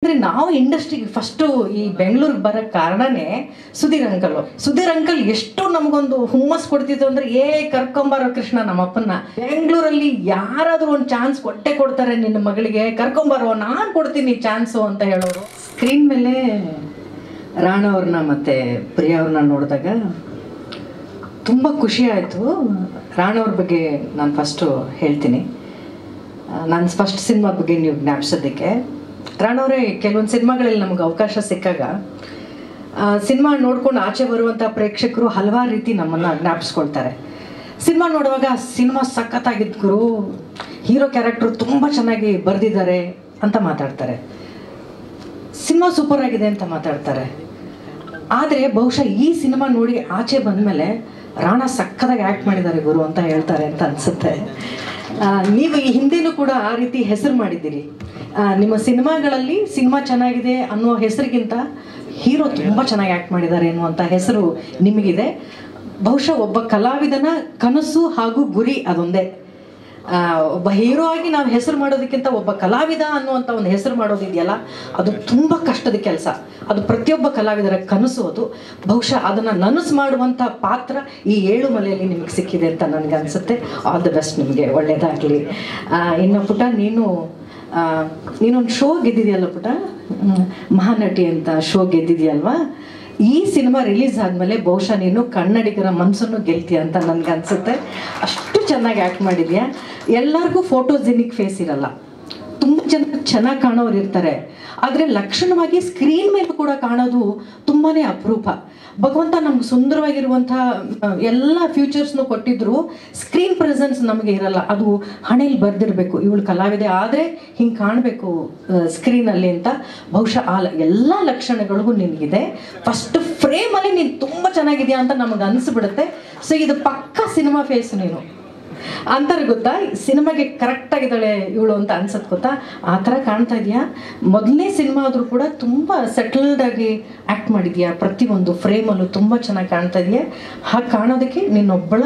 ಅಂದ್ರೆ ನಾವು ಇಂಡಸ್ಟ್ರಿಗೆ ಫಸ್ಟ್ ಈ ಬೆಂಗಳೂರಿಗೆ ಬರಕ್ಕೆ ಕಾರಣನೇ ಸುಧೀರ್ ಅಂಕಲ್ ಎಷ್ಟು ನಮಗೊಂದು ಹುಮ್ಮಸ್ ಕೊಡ್ತಿದ್ರು ಅಂದ್ರೆ ಕರ್ಕೊಂಬಾರೋ ಕೃಷ್ಣ ನಮ್ಮಪ್ಪನ ಬೆಂಗಳೂರಲ್ಲಿ ಯಾರಾದ್ರೂ ಒಂದು ಚಾನ್ಸ್ ಕೊಡ್ತಾರೆ ನಿನ್ನ ಮಗಳಿಗೆ ಕರ್ಕೊಂಬಾರೋ ನಾನು ಕೊಡ್ತೀನಿ ಚಾನ್ಸು ಅಂತ ಹೇಳೋರು. ಸ್ಕ್ರೀನ್ ಮೇಲೆ ರಾಣಾ ಅವ್ರನ್ನ ಮತ್ತೆ ಪ್ರಿಯಾ ಅವ್ರನ್ನ ನೋಡಿದಾಗ ತುಂಬ ಖುಷಿ ಆಯಿತು. ರಾಣಾ ಅವ್ರ ಬಗ್ಗೆ ನಾನು ಫಸ್ಟು ಹೇಳ್ತೀನಿ. ನಾನು ಫಸ್ಟ್ ಸಿನಿಮಾ ಬಗ್ಗೆ ನೀವು ಜ್ಞಾಪಿಸೋದಕ್ಕೆ, ರಾಣಾ ಅವರೇ ಕೆಲವೊಂದು ಸಿನಿಮಾಗಳಲ್ಲಿ ನಮಗೆ ಅವಕಾಶ ಸಿಕ್ಕಾಗ ಸಿನಿಮಾ ನೋಡ್ಕೊಂಡು ಆಚೆ ಬರುವಂಥ ಪ್ರೇಕ್ಷಕರು ಹಲವಾರು ರೀತಿ ನಮ್ಮನ್ನು ಜ್ಞಾಪಿಸ್ಕೊಳ್ತಾರೆ. ಸಿನಿಮಾ ನೋಡುವಾಗ ಸಿನಿಮಾ ಸಖತ್ತಾಗಿದ್ದು ಗುರು, ಹೀರೋ ಕ್ಯಾರೆಕ್ಟ್ರು ತುಂಬ ಚೆನ್ನಾಗಿ ಬರೆದಿದ್ದಾರೆ ಅಂತ ಮಾತಾಡ್ತಾರೆ, ಸಿನಿಮಾ ಸೂಪರ್ ಆಗಿದೆ ಅಂತ ಮಾತಾಡ್ತಾರೆ. ಆದರೆ ಬಹುಶಃ ಈ ಸಿನಿಮಾ ನೋಡಿ ಆಚೆ ಬಂದಮೇಲೆ ರಾಣಾ ಸಖತ್ತಾಗಿ ಆ್ಯಕ್ಟ್ ಮಾಡಿದ್ದಾರೆ ಗುರು ಅಂತ ಹೇಳ್ತಾರೆ ಅಂತ ಅನಿಸುತ್ತೆ. ನೀವು ಈ ಹಿಂದೆನೂ ಕೂಡ ಆ ರೀತಿ ಹೆಸರು ಮಾಡಿದ್ದೀರಿ. ನಿಮ್ಮ ಸಿನಿಮಾಗಳಲ್ಲಿ ಸಿನಿಮಾ ಚೆನ್ನಾಗಿದೆ ಅನ್ನೋ ಹೆಸರಿಗಿಂತ ಹೀರೋ ತುಂಬ ಚೆನ್ನಾಗಿ ಆ್ಯಕ್ಟ್ ಮಾಡಿದ್ದಾರೆ ಎನ್ನುವಂಥ ಹೆಸರು ನಿಮಗಿದೆ. ಬಹುಶಃ ಒಬ್ಬ ಕಲಾವಿದನ ಕನಸು ಹಾಗೂ ಗುರಿ ಅದೊಂದೇ. ಒಬ್ಬ ಹೀರೋ ಆಗಿ ನಾವು ಹೆಸರು ಮಾಡೋದಕ್ಕಿಂತ ಒಬ್ಬ ಕಲಾವಿದ ಅನ್ನುವಂಥ ಒಂದು ಹೆಸರು ಮಾಡೋದಿದೆಯಲ್ಲ, ಅದು ತುಂಬ ಕಷ್ಟದ ಕೆಲಸ. ಅದು ಪ್ರತಿಯೊಬ್ಬ ಕಲಾವಿದರ ಕನಸು. ಅದು ಬಹುಶಃ ಅದನ್ನು ನನಸು ಮಾಡುವಂಥ ಪಾತ್ರ ಈ ಏಳುಮಲೆಯಲ್ಲಿ ನಿಮಗೆ ಸಿಕ್ಕಿದೆ ಅಂತ ನನಗೆ ಅನಿಸುತ್ತೆ. ಆಲ್ ದ ಬೆಸ್ಟ್, ನಿಮಗೆ ಒಳ್ಳೆಯದಾಗಲಿ. ಇನ್ನು ಪುಟ, ನೀನೊಂದು ಶೋ ಗೆದ್ದಿದೆಯಲ್ಲ ಪುಟ, ಮಹಾನಟಿ ಅಂತ ಶೋ ಗೆದ್ದಿದೆಯಲ್ವಾ. ಈ ಸಿನಿಮಾ ರಿಲೀಸ್ ಆದಮೇಲೆ ಬಹುಶಃ ನೀನು ಕನ್ನಡಿಗರ ಮನಸ್ಸನ್ನು ಗೆಲ್ತೀಯ ಅಂತ ನನಗೆ ಅನಿಸುತ್ತೆ. ಅಷ್ಟು ಚೆನ್ನಾಗಿ ಆ್ಯಕ್ಟ್ ಮಾಡಿದ್ಯಾ. ಎಲ್ಲರಿಗೂ ಫೋಟೋಜೆನಿಕ್ ಫೇಸ್ ಇರಲ್ಲ, ತುಂಬ ಜನ ಚೆನ್ನಾಗಿ ಕಾಣೋರು ಇರ್ತಾರೆ, ಆದರೆ ಲಕ್ಷಣವಾಗಿ ಸ್ಕ್ರೀನ್ ಮೇಲೆ ಕೂಡ ಕಾಣೋದು ತುಂಬಾ ಅಪರೂಪ. ಭಗವಂತ ನಮ್ಗೆ ಸುಂದರವಾಗಿರುವಂಥ ಎಲ್ಲ ಫ್ಯೂಚರ್ಸ್ನು ಕೊಟ್ಟಿದ್ರು, ಸ್ಕ್ರೀನ್ ಪ್ರೆಸೆನ್ಸ್ ನಮಗೆ ಇರಲ್ಲ. ಅದು ಹಣೆಯಲ್ಲಿ ಬರೆದಿರಬೇಕು, ಇವಳು ಕಲಾವಿದೆ ಆದರೆ ಹಿಂಗೆ ಕಾಣಬೇಕು ಸ್ಕ್ರೀನಲ್ಲಿ ಅಂತ. ಬಹುಶಃ ಆ ಎಲ್ಲ ಲಕ್ಷಣಗಳಿಗೂ ನಿನಗಿದೆ. ಫಸ್ಟ್ ಫ್ರೇಮಲ್ಲಿ ನೀನು ತುಂಬ ಚೆನ್ನಾಗಿದೆಯಾ ಅಂತ ನಮಗೆ ಅನಿಸ್ಬಿಡುತ್ತೆ. ಸೊ ಇದು ಪಕ್ಕಾ ಸಿನಿಮಾ ಫೇಸ್ ನೀನು ಅಂತಾರೆ ಗೊತ್ತಾ. ಸಿನಿಮಾಗೆ ಕರೆಕ್ಟಾಗಿದ್ದಾಳೆ ಇವಳು ಅಂತ ಅನ್ಸತ್ತೆ ಗೊತ್ತಾ, ಆ ಥರ ಕಾಣ್ತಾ ಇದೆಯಾ. ಮೊದಲನೇ ಸಿನಿಮಾ ಆದರೂ ಕೂಡ ತುಂಬ ಸೆಟಲ್ಡಾಗಿ ಆ್ಯಕ್ಟ್ ಮಾಡಿದ್ಯಾ. ಪ್ರತಿಯೊಂದು ಫ್ರೇಮಲ್ಲೂ ತುಂಬ ಚೆನ್ನಾಗಿ ಕಾಣ್ತಾ ಇದೆಯಾ. ಹಾಗೆ ಕಾಣೋದಕ್ಕೆ ನಿನ್ನೊಬ್ಬಳ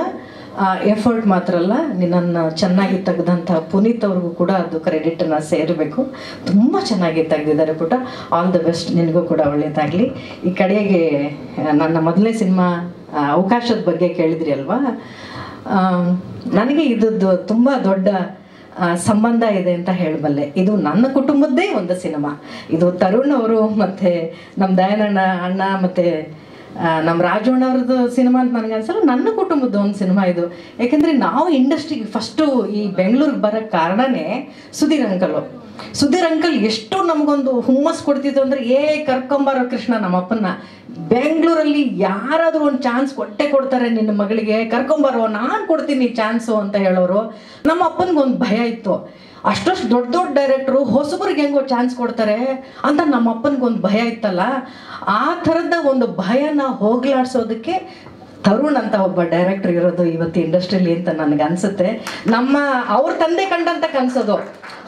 ಎಫರ್ಟ್ ಮಾತ್ರ ಅಲ್ಲ, ನಿನ್ನನ್ನು ಚೆನ್ನಾಗಿ ತೆಗೆದಂಥ ಪುನೀತ್ ಅವ್ರಿಗೂ ಕೂಡ ಅದು ಕ್ರೆಡಿಟನ್ನು ಸೇರಬೇಕು. ತುಂಬ ಚೆನ್ನಾಗಿ ತೆಗೆದಿದ್ದಾರೆ ಪುಟ. ಆಲ್ ದ ಬೆಸ್ಟ್, ನಿನಗೂ ಕೂಡ ಒಳ್ಳೆಯದಾಗಲಿ. ಈ ಕಡೆಗೆ ನನ್ನ ಮೊದಲನೇ ಸಿನಿಮಾ ಅವಕಾಶದ ಬಗ್ಗೆ ಕೇಳಿದ್ರಿ ಅಲ್ವಾ. ನನಗೆ ಇದ್ದದ್ದು ತುಂಬ ದೊಡ್ಡ ಸಂಬಂಧ ಇದೆ ಅಂತ ಹೇಳಬಲ್ಲೆ. ಇದು ನನ್ನ ಕುಟುಂಬದ್ದೇ ಒಂದು ಸಿನಿಮಾ. ಇದು ತರುಣ್ ಅವರು ಮತ್ತು ನಮ್ಮ ದಯಾನಣ್ಣ ಅಣ್ಣ ಮತ್ತು ನಮ್ಮ ರಾಜಣ್ಣ ಅವ್ರದ್ದು ಸಿನಿಮಾ ಅಂತ ನನಗೆ ಅನ್ಸಲ್ಲ, ನನ್ನ ಕುಟುಂಬದ ಒಂದು ಸಿನಿಮಾ ಇದು. ಯಾಕೆಂದರೆ ನಾವು ಇಂಡಸ್ಟ್ರಿಗೆ ಫಸ್ಟು ಈ ಬೆಂಗಳೂರಿಗೆ ಬರೋಕ್ಕೆ ಕಾರಣನೇ ಸುಧೀರ್ ಅಂಕಲ್ ಎಷ್ಟು ನಮಗೊಂದು ಹುಮ್ಮಸ್ ಕೊಡ್ತಿದ್ರು ಅಂದರೆ ಕರ್ಕೊಂಬಾರೋ ಕೃಷ್ಣ ನಮ್ಮಪ್ಪನ ಬೆಂಗಳೂರಲ್ಲಿ ಯಾರಾದರೂ ಒಂದು ಚಾನ್ಸ್ ಕೊಡ್ತಾರೆ ನಿನ್ನ ಮಗಳಿಗೆ ಕರ್ಕೊಂಬಾರೋ ನಾನು ಕೊಡ್ತೀನಿ ಚಾನ್ಸು ಅಂತ ಹೇಳೋರು. ನಮ್ಮ ಅಪ್ಪನಿಗೊಂದು ಭಯ ಇತ್ತು, ಅಷ್ಟಷ್ಟು ದೊಡ್ಡ ಡೈರೆಕ್ಟ್ರು ಹೊಸಬರಿಗೆ ಹೆಂಗೋ ಚಾನ್ಸ್ ಕೊಡ್ತಾರೆ ಅಂತ ನಮ್ಮ ಅಪ್ಪನಿಗೊಂದು ಭಯ ಇತ್ತಲ್ಲ. ಆ ಥರದ ಒಂದು ಭಯನ ಹೋಗ್ಲಾಡ್ಸೋದಕ್ಕೆ ತರುಣ್ ಅಂತ ಒಬ್ಬ ಡೈರೆಕ್ಟರ್ ಇರೋದು ಇವತ್ತು ಇಂಡಸ್ಟ್ರಿಯಲ್ಲಿ ಅಂತ ನನಗೆ ಅನಿಸುತ್ತೆ. ಅವ್ರ ತಂದೆ ಕಂಡಂತ ಕನ್ಸೋದು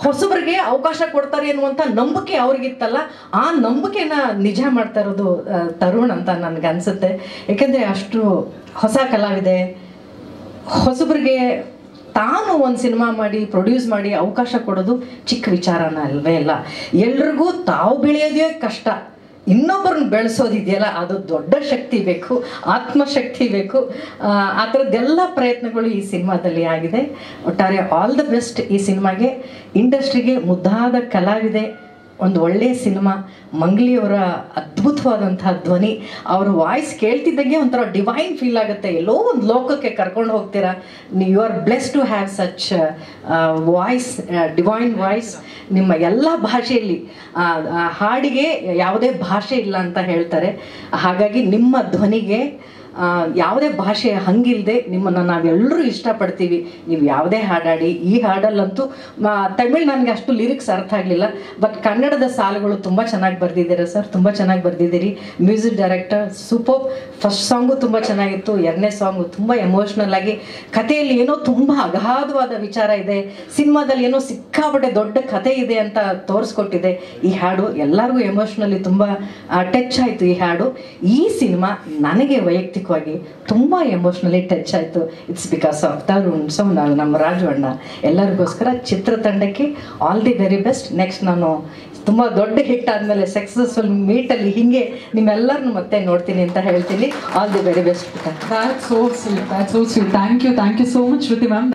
ಹೊಸಬರಿಗೆ ಅವಕಾಶ ಕೊಡ್ತಾರೆ ಅನ್ನುವಂಥ ನಂಬಿಕೆ ಅವ್ರಿಗಿತ್ತಲ್ಲ, ಆ ನಂಬಿಕೆನ ನಿಜ ಮಾಡ್ತಾ ಇರೋದು ತರುಣ್ ಅಂತ ನನಗೆ ಅನಿಸುತ್ತೆ. ಯಾಕೆಂದರೆ ಅಷ್ಟು ಹೊಸ ಕಲಾವಿದೆ, ಹೊಸಬರಿಗೆ ತಾನು ಒಂದು ಸಿನಿಮಾ ಮಾಡಿ ಪ್ರೊಡ್ಯೂಸ್ ಮಾಡಿ ಅವಕಾಶ ಕೊಡೋದು ಚಿಕ್ಕ ವಿಚಾರನ ಅಲ್ವೇ ಇಲ್ಲ. ಎಲ್ರಿಗೂ ತಾವು ಬೆಳೆಯೋದೇ ಕಷ್ಟ, ಇನ್ನೊಬ್ಬರನ್ನ ಬೆಳೆಸೋದಿದೆಯಲ್ಲ ಅದು ದೊಡ್ಡ ಶಕ್ತಿ ಬೇಕು, ಆತ್ಮಶಕ್ತಿ ಬೇಕು. ಆ ಥರದ್ದೆಲ್ಲ ಪ್ರಯತ್ನಗಳು ಈ ಸಿನಿಮಾದಲ್ಲಿ ಆಗಿದೆ. ಒಟ್ಟಾರೆ ಆಲ್ ದ ಬೆಸ್ಟ್ ಈ ಸಿನಿಮಾಗೆ. ಇಂಡಸ್ಟ್ರಿಗೆ ಮುದ್ದಾದ ಕಲಾವಿದೆ, ಒಂದು ಒಳ್ಳೆಯ ಸಿನಿಮಾ. ಮಂಗ್ಲಿಯವರ ಅದ್ಭುತವಾದಂತಹ ಧ್ವನಿ, ಅವರ ವಾಯ್ಸ್ ಕೇಳ್ತಿದ್ದಂಗೆ ಒಂಥರ ಡಿವೈನ್ ಫೀಲ್ ಆಗುತ್ತೆ. ಎಲ್ಲೋ ಒಂದು ಲೋಕಕ್ಕೆ ಕರ್ಕೊಂಡು ಹೋಗ್ತೀರಾ. You are blessed to have such voice, divine voice. ನಿಮ್ಮ ಎಲ್ಲ ಭಾಷೆಯಲ್ಲಿ ಹಾಡಿಗೆ ಯಾವುದೇ ಭಾಷೆ ಇಲ್ಲ ಅಂತ ಹೇಳ್ತಾರೆ. ಹಾಗಾಗಿ ನಿಮ್ಮ ಧ್ವನಿಗೆ ಯಾವುದೇ ಭಾಷೆ ಹಂಗಿಲ್ಲದೆ ನಿಮ್ಮನ್ನು ನಾವೆಲ್ಲರೂ ಇಷ್ಟಪಡ್ತೀವಿ. ನೀವು ಯಾವುದೇ ಹಾಡಾಡಿ. ಈ ಹಾಡಲ್ಲಂತೂ ತಮಿಳ್ ನನಗೆ ಅಷ್ಟು ಲಿರಿಕ್ಸ್ ಅರ್ಥ ಆಗಲಿಲ್ಲ, ಬಟ್ ಕನ್ನಡದ ಸಾಲುಗಳು ತುಂಬ ಚೆನ್ನಾಗಿ ಬರೆದಿದ್ದೀರಾ ಸರ್, ತುಂಬ ಚೆನ್ನಾಗಿ ಬರೆದಿದ್ದೀರಿ. Music director super. First song ತುಂಬ ಚೆನ್ನಾಗಿತ್ತು, ಎರಡನೇ ಸಾಂಗು ತುಂಬ ಎಮೋಷ್ನಲ್ ಆಗಿ, ಕಥೆಯಲ್ಲಿ ಏನೋ ತುಂಬ ಅಗಾಧವಾದ ವಿಚಾರ ಇದೆ, ಸಿನಿಮಾದಲ್ಲಿ ಏನೋ ಸಿಕ್ಕಾಪಟ್ಟೆ ದೊಡ್ಡ ಕಥೆ ಇದೆ ಅಂತ ತೋರಿಸ್ಕೊಟ್ಟಿದೆ ಈ ಹಾಡು. ಎಲ್ಲರಿಗೂ ಎಮೋಷ್ನಲಿ ತುಂಬ ಟಚ್ ಆಯಿತು ಈ ಹಾಡು. ಈ ಸಿನಿಮಾ ನನಗೆ ವೈಯಕ್ತಿಕ ತುಂಬಾ ಎಮೋಷನಲಿ ಟಚ್ ಆಯಿತು. It's because of Tarun, Sonal, ನಮ್ಮ ರಾಜು ಅಣ್ಣ. ಎಲ್ಲರಿಗೋಸ್ಕರ ಚಿತ್ರತಂಡಕ್ಕೆ all the very best. Next ನಾನು ತುಂಬ ದೊಡ್ಡ ಹಿಟ್ ಆದಮೇಲೆ ಸಕ್ಸಸ್ಫುಲ್ ಮೀಟಲ್ಲಿ ಹೀಗೆ ನಿಮ್ಮೆಲ್ಲರನ್ನು ಮತ್ತೆ ನೋಡ್ತೀನಿ ಅಂತ ಹೇಳ್ತೀನಿ. All the very best. That's so sweet. Thank you so much, Shruti ma'am.